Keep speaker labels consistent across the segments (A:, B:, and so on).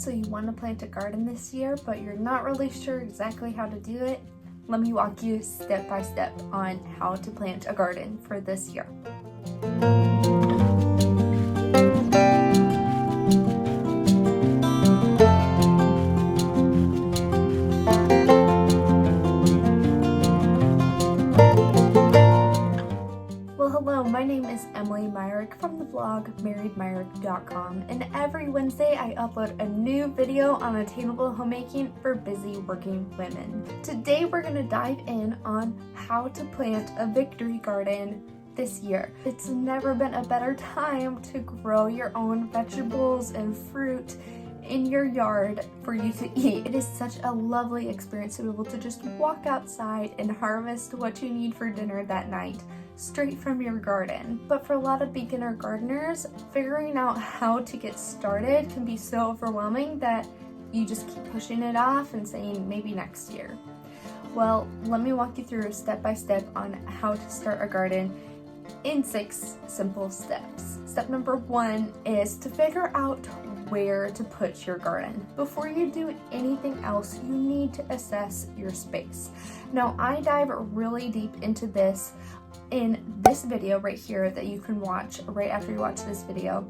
A: So you want to plant a garden this year, but you're not really sure exactly how to do it? Let me walk you step by step on how to plant a garden for this year. Hello, my name is Emily Myrick from the blog marriedmyrick.com, and every Wednesday I upload a new video on attainable homemaking for busy working women. Today we're going to dive in on how to plant a victory garden this year. It's never been a better time to grow your own vegetables and fruit in your yard for you to eat. It is such a lovely experience to be able to just walk outside and harvest what you need for dinner that night straight from your garden. But for a lot of beginner gardeners, figuring out how to get started can be so overwhelming that you just keep pushing it off and saying maybe next year. Well, let me walk you through step by step on how to start a garden in 6 simple steps. Step number 1 is to figure out where to put your garden. Before you do anything else, you need to assess your space. Now, I dive really deep into this in this video right here that you can watch right after you watch this video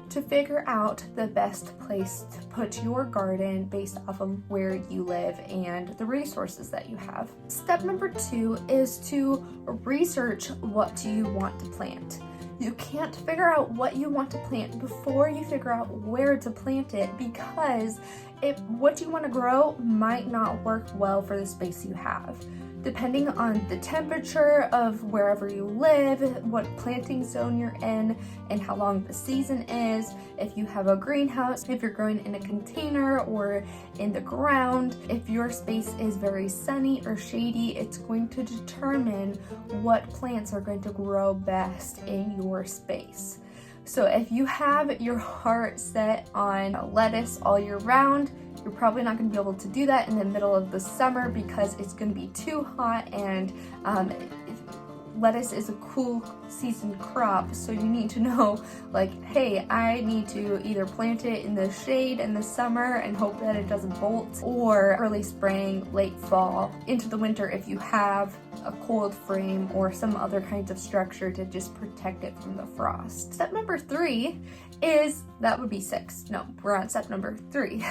A: to figure out the best place to put your garden based off of where you live and the resources that you have. Step number 2 is to research what you want to plant. You can't figure out what you want to plant before you figure out where to plant it, because what you want to grow might not work well for the space you have. Depending on the temperature of wherever you live, what planting zone you're in, and how long the season is, if you have a greenhouse, if you're growing in a container or in the ground, if your space is very sunny or shady, it's going to determine what plants are going to grow best in your space. So if you have your heart set on lettuce all year round, you're probably not going to be able to do that in the middle of the summer because it's going to be too hot, and lettuce is a cool season crop, so you need to know, like, hey, I need to either plant it in the shade in the summer and hope that it doesn't bolt, or early spring, late fall, into the winter if you have a cold frame or some other kinds of structure to just protect it from the frost. Step number 3 is, that would be 6, no, we're on step number 3,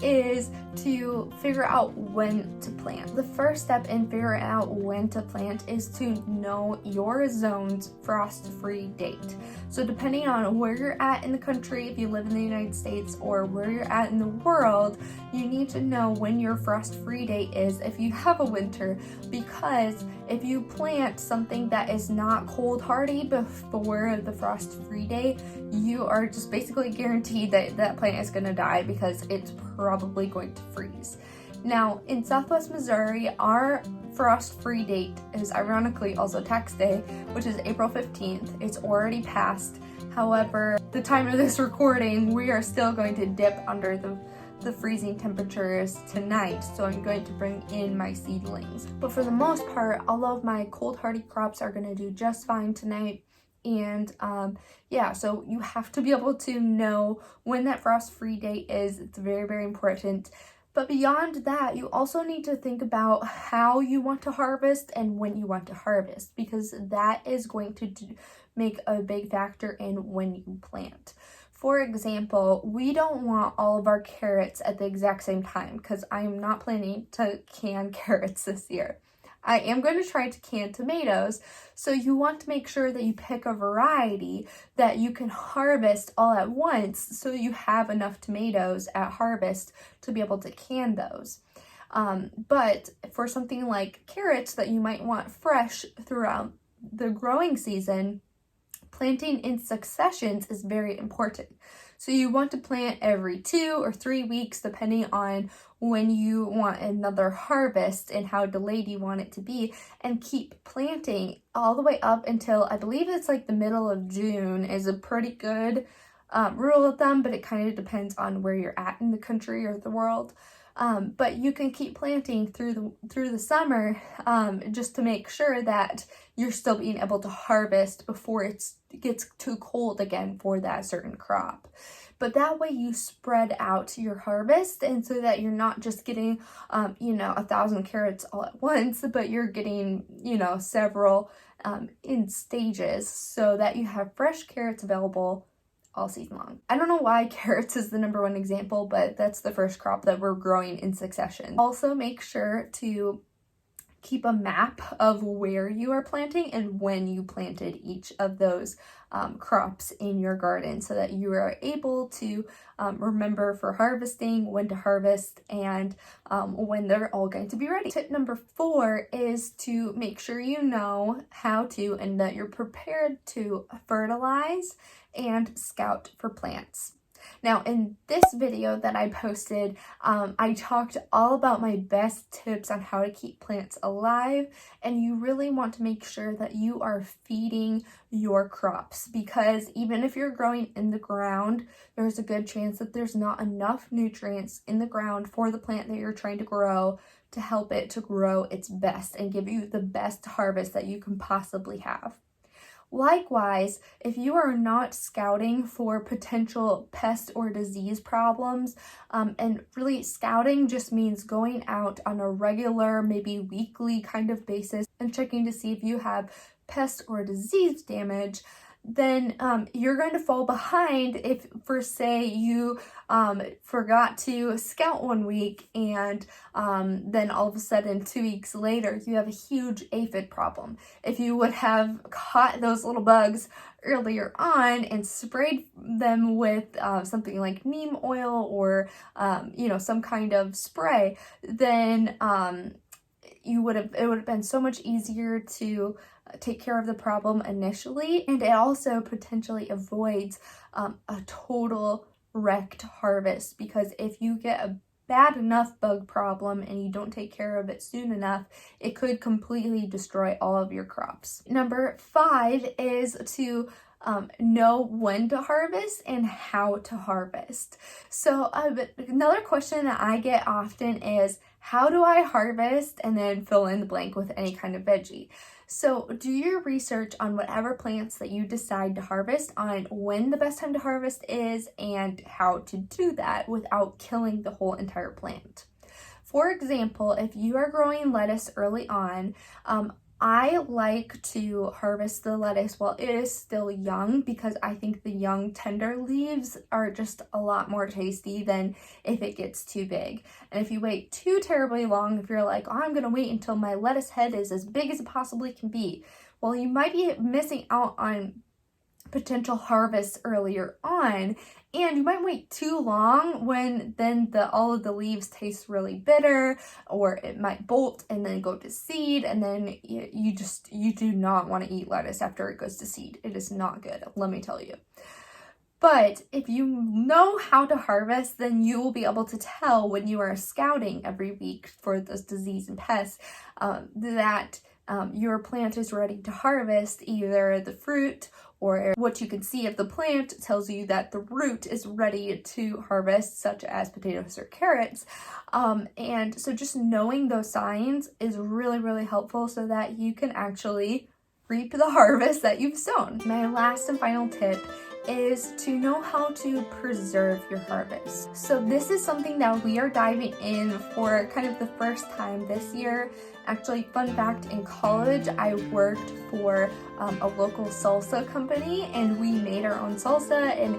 A: is to figure out when to plant. The first step in figuring out when to plant is to know your zone's frost-free date. So depending on where you're at in the country, if you live in the United States, or where you're at in the world, you need to know when your frost-free date is if you have a winter, because if you plant something that is not cold hardy before the frost-free date, you are just basically guaranteed that that plant is going to die because it's probably going to freeze. Now, in Southwest Missouri, our frost-free date is ironically also tax day, which is April 15th. It's already passed. However, the time of this recording, we are still going to dip under the freezing temperatures tonight, so I'm going to bring in my seedlings. But for the most part, all of my cold hardy crops are going to do just fine tonight. And yeah, so you have to be able to know when that frost-free date is. It's very, very important. But beyond that, you also need to think about how you want to harvest and when you want to harvest, because that is going to make a big factor in when you plant. For example, we don't want all of our carrots at the exact same time, because I am not planning to can carrots this year. I am going to try to can tomatoes, so you want to make sure that you pick a variety that you can harvest all at once, so you have enough tomatoes at harvest to be able to can those. But for something like carrots that you might want fresh throughout the growing season, planting in successions is very important. So you want to plant every 2 or 3 weeks, depending on when you want another harvest and how delayed you want it to be, and keep planting all the way up until, I believe it's like the middle of June is a pretty good rule of thumb, but it kind of depends on where you're at in the country or the world. But you can keep planting through the summer, just to make sure that you're still being able to harvest before it gets too cold again for that certain crop. but that way you spread out your harvest, and so that you're not just getting 1,000 carrots all at once, but you're getting several in stages, so that you have fresh carrots available all season long. I don't know why carrots is the number one example, but that's the first crop that we're growing in succession. Also, make sure to keep a map of where you are planting and when you planted each of those crops in your garden, so that you are able to remember for harvesting, when to harvest, and when they're all going to be ready. Tip number 4 is to make sure you know how to, and that you're prepared to, fertilize and scout for plants. Now, in this video that I posted, I talked all about my best tips on how to keep plants alive, and you really want to make sure that you are feeding your crops, because even if you're growing in the ground, there's a good chance that there's not enough nutrients in the ground for the plant that you're trying to grow to help it to grow its best and give you the best harvest that you can possibly have. Likewise, if you are not scouting for potential pest or disease problems, and really scouting just means going out on a regular, maybe weekly kind of basis and checking to see if you have pest or disease damage, then you're going to fall behind if, for say, you forgot to scout one week, and then all of a sudden 2 weeks later you have a huge aphid problem. If you would have caught those little bugs earlier on and sprayed them with something like neem oil or some kind of spray, then it would have been so much easier to take care of the problem initially, and it also potentially avoids a total wrecked harvest, because if you get a bad enough bug problem and you don't take care of it soon enough, it could completely destroy all of your crops. Number 5 is to know when to harvest and how to harvest. So another question that I get often is, how do I harvest, and then fill in the blank with any kind of veggie. So do your research on whatever plants that you decide to harvest, on when the best time to harvest is and how to do that without killing the whole entire plant. For example, if you are growing lettuce early on, I like to harvest the lettuce while it is still young, because I think the young tender leaves are just a lot more tasty than if it gets too big. And if you wait too terribly long, if you're like, oh, I'm gonna wait until my lettuce head is as big as it possibly can be, well, you might be missing out on potential harvest earlier on, and you might wait too long when then all of the leaves taste really bitter, or it might bolt and then go to seed, and then you do not want to eat lettuce after it goes to seed. It is not good, let me tell you. But if you know how to harvest, then you will be able to tell when you are scouting every week for those disease and pests that your plant is ready to harvest. Either the fruit, or what you can see of the plant tells you that the root is ready to harvest, such as potatoes or carrots. And so just knowing those signs is really, really helpful, so that you can actually reap the harvest that you've sown. My last and final tip is to know how to preserve your harvest. So this is something that we are diving in for kind of the first time this year. Actually, fun fact, in college I worked for a local salsa company, and we made our own salsa, and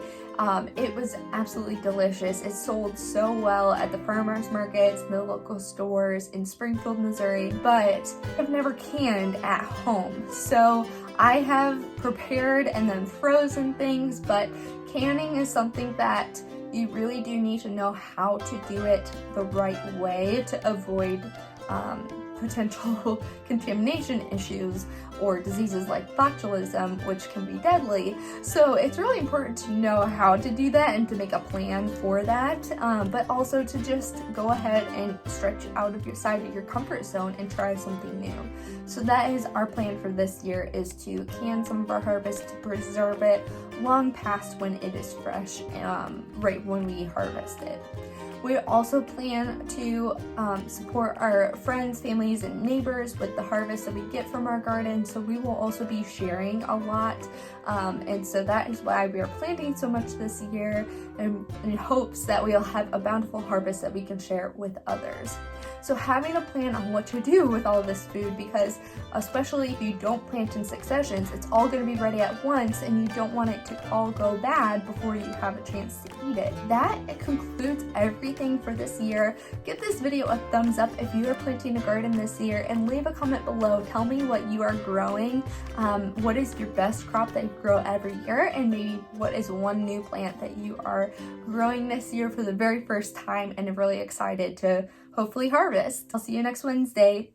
A: it was absolutely delicious. It sold so well at the farmers markets, the local stores in Springfield, Missouri, but I've never canned at home. So I have prepared and then frozen things, but canning is something that you really do need to know how to do it the right way to avoid potential contamination issues or diseases like botulism, which can be deadly. So it's really important to know how to do that and to make a plan for that, but also to just go ahead and stretch out of your side of your comfort zone and try something new. So that is our plan for this year, is to can some of our harvest, to preserve it long past when it is fresh, right when we harvest it. We also plan to support our friends, families, and neighbors with the harvest that we get from our garden, so we will also be sharing a lot, and so that is why we are planting so much this year, and in hopes that we'll have a bountiful harvest that we can share with others. So having a plan on what to do with all this food, because especially if you don't plant in successions, it's all going to be ready at once and you don't want it to all go bad before you have a chance to eat it. That concludes everything for this year. Give this video a thumbs up if you are planting a garden this year, and leave a comment below. Tell me what you are growing. What is your best crop that you grow every year, and maybe what is one new plant that you are growing this year for the very first time and are really excited to hopefully harvest. I'll see you next Wednesday.